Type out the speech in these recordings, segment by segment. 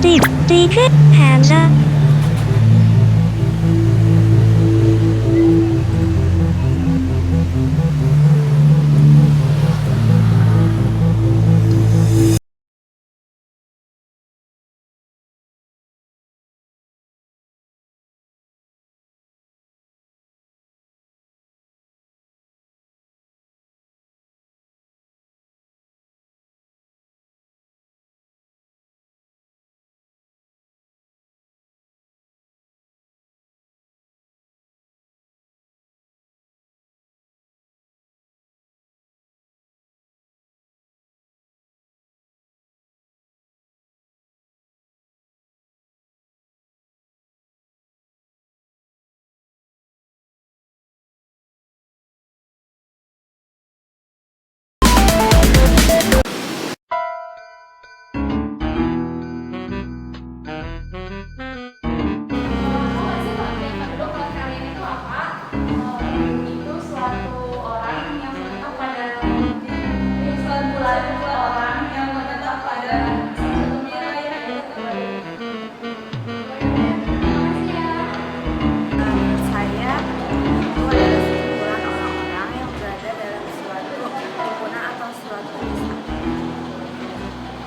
Hands up.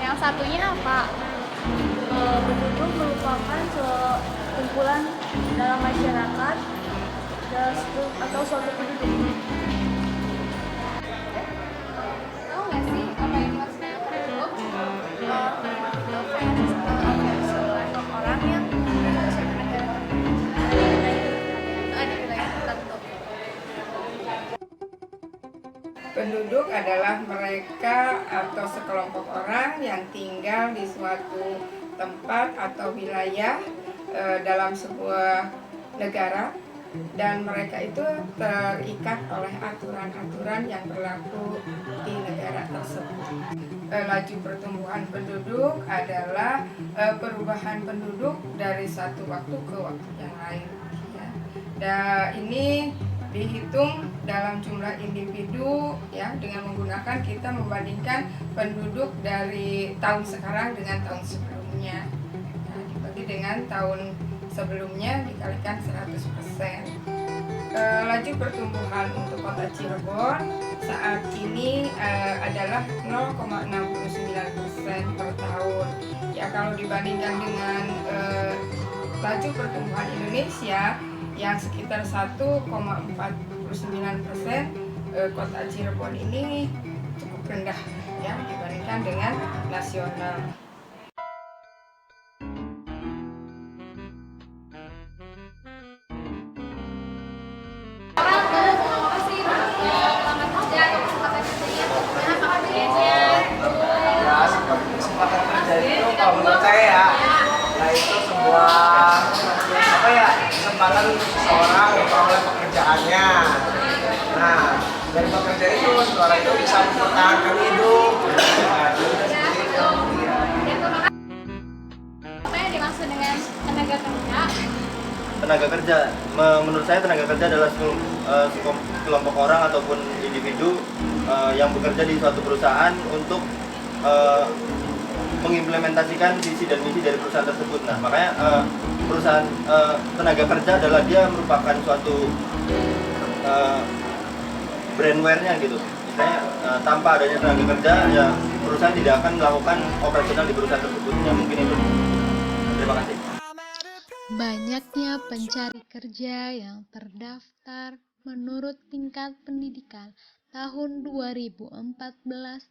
Yang satunya apa? Penduduk merupakan kumpulan dalam masyarakat atau suatu penduduk. Tahu nggak sih apa yang maksudnya penduduk? Penduduk kayak sekelompok orang yang ada suatu negara ada wilayah tertentu. Penduduk adalah mereka atau sekelompok orang yang tinggal di suatu tempat atau wilayah dalam sebuah negara, dan mereka itu terikat oleh aturan-aturan yang berlaku di negara tersebut. Laju pertumbuhan penduduk adalah perubahan penduduk dari satu waktu ke waktu yang lain. Ya. Dan ini dihitung dalam jumlah individu, ya, dengan menggunakan kita membandingkan penduduk dari tahun sekarang dengan tahun sebelumnya. Nah, dibagi dengan tahun sebelumnya dikalikan 100%. Laju pertumbuhan untuk kota Cirebon saat ini adalah 0,69% per tahun. Ya, kalau dibandingkan dengan laju pertumbuhan Indonesia yang sekitar 1,49%, kota Cirebon ini cukup rendah, ya, dibandingkan dengan nasional. Kesempatan kerja itu kalau menurut saya ya, nah itu sebuah kesempatan untuk seseorang memperoleh pekerjaannya. Nah, dari pekerjaan itu seseorang itu bisa mempertahankan hidup. Nah, seperti itu. Apa yang dimaksud dengan tenaga kerja? Tenaga kerja, menurut saya tenaga kerja adalah kelompok orang ataupun individu yang bekerja di suatu perusahaan untuk mengimplementasikan visi dan misi dari perusahaan tersebut. Nah, makanya perusahaan tenaga kerja adalah dia merupakan suatu brandware-nya gitu. Misalnya tanpa adanya tenaga kerja, ya perusahaan tidak akan melakukan operasional di perusahaan tersebut. Ya, mungkin itu. Terima kasih. Banyaknya pencari kerja yang terdaftar menurut tingkat pendidikan tahun 2014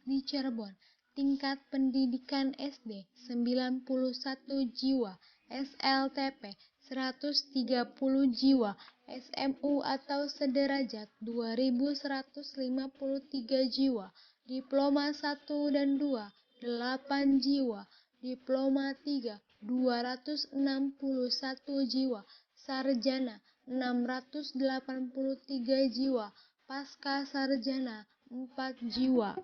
di Cirebon. Tingkat pendidikan SD 91 jiwa, SLTP 130 jiwa, SMU atau sederajat 2153 jiwa, diploma 1 dan 2 8 jiwa, diploma 3 261 jiwa, sarjana 683 jiwa, pasca sarjana 4 jiwa.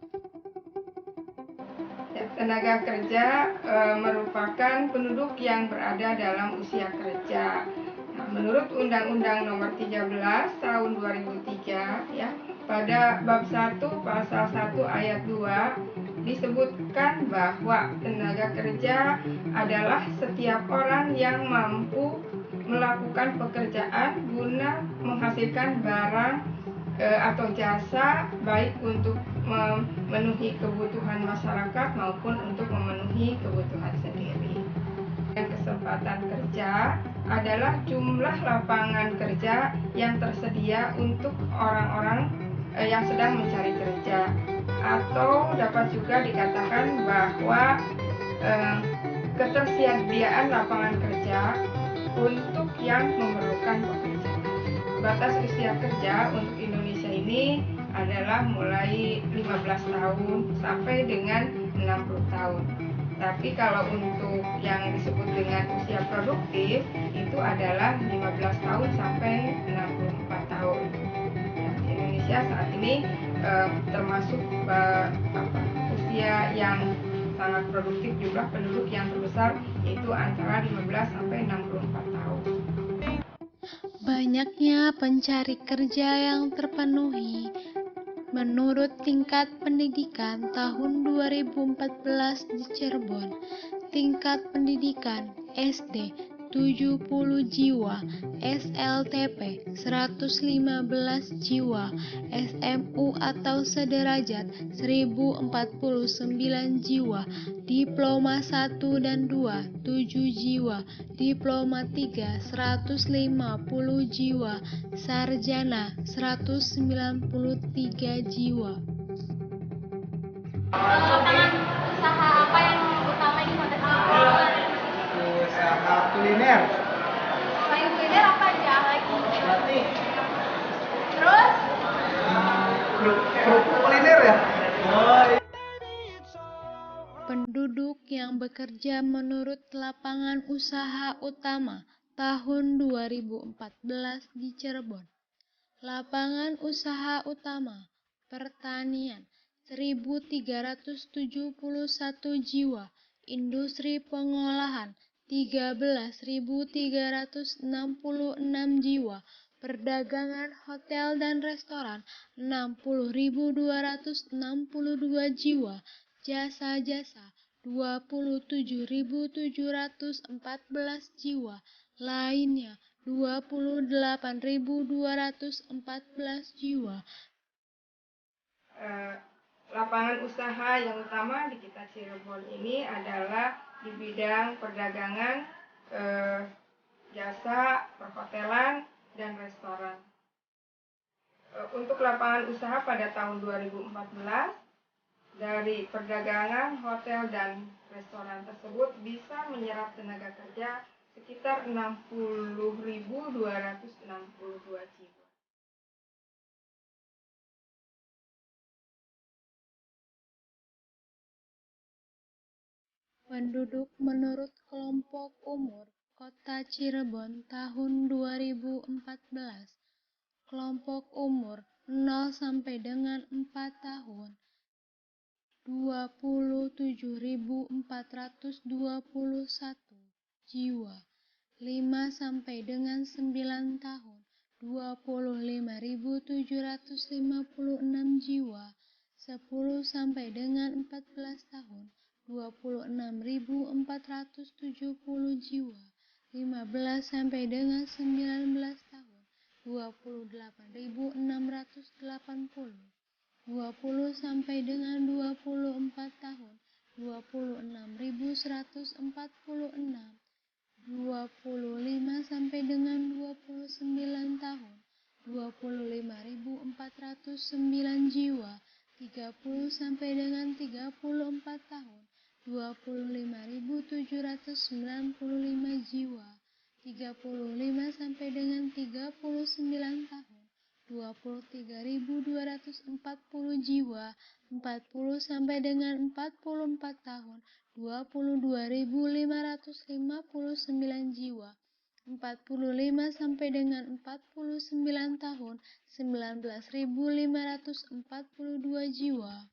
Tenaga kerja merupakan penduduk yang berada dalam usia kerja. Nah, menurut Undang-Undang Nomor 13 Tahun 2003, ya, pada bab 1 pasal 1 ayat 2 disebutkan bahwa tenaga kerja adalah setiap orang yang mampu melakukan pekerjaan guna menghasilkan barang atau jasa, baik untuk memenuhi kebutuhan masyarakat maupun untuk memenuhi kebutuhan sendiri. Dan kesempatan kerja adalah jumlah lapangan kerja yang tersedia untuk orang-orang yang sedang mencari kerja, atau dapat juga dikatakan bahwa ketersediaan lapangan kerja untuk yang memerlukan pekerjaan. Batas usia kerja untuk Indonesia ini adalah mulai 15 tahun sampai dengan 60 tahun. Tapi kalau untuk yang disebut dengan usia produktif itu adalah 15 tahun sampai 64 tahun. Dan di Indonesia saat ini termasuk usia yang sangat produktif, jumlah penduduk yang terbesar yaitu antara 15 sampai 64 tahun. Banyaknya pencari kerja yang terpenuhi. Menurut tingkat pendidikan tahun 2014 di Cirebon, tingkat pendidikan SD 70 jiwa, SLTP 115 jiwa, SMU atau sederajat 1049 jiwa, Diploma 1 dan 2 7 jiwa, Diploma 3 150 jiwa, Sarjana 193 jiwa. Tangan usaha apa yang utama di kota Cirebon? Usaha kuliner. Selain kuliner apa aja lagi? Batik. Terus Kerupuk kuliner ya? Penduduk yang bekerja menurut lapangan usaha utama tahun 2014 di Cirebon. Lapangan usaha utama pertanian 1.371 jiwa, industri pengolahan 13.366 jiwa, perdagangan hotel dan restoran 60.262 jiwa, jasa-jasa 27.714 jiwa, lainnya 28.214 jiwa. Lapangan usaha yang utama di kita Cirebon ini adalah di bidang perdagangan, jasa, perhotelan, dan restoran. Untuk lapangan usaha pada tahun 2014, dari perdagangan, hotel, dan restoran tersebut bisa menyerap tenaga kerja sekitar 60.262 jiwa. Penduduk menurut kelompok umur Kota Cirebon tahun 2014. Kelompok umur 0 sampai dengan 4 tahun 27.421 jiwa. 5 sampai dengan 9 tahun 25.756 jiwa. 10 sampai dengan 14 tahun 26.470 jiwa. 15 sampai dengan 19 tahun 28.680. 20 sampai dengan 24 tahun 26.146. 25 sampai dengan 29 tahun 25.409 jiwa. 30 sampai dengan 34 tahun 25.795 jiwa. 35 sampai dengan 39 tahun 23.240 jiwa. 40 sampai dengan 44 tahun 22.559 jiwa. 45 sampai dengan 49 tahun 19.542 jiwa.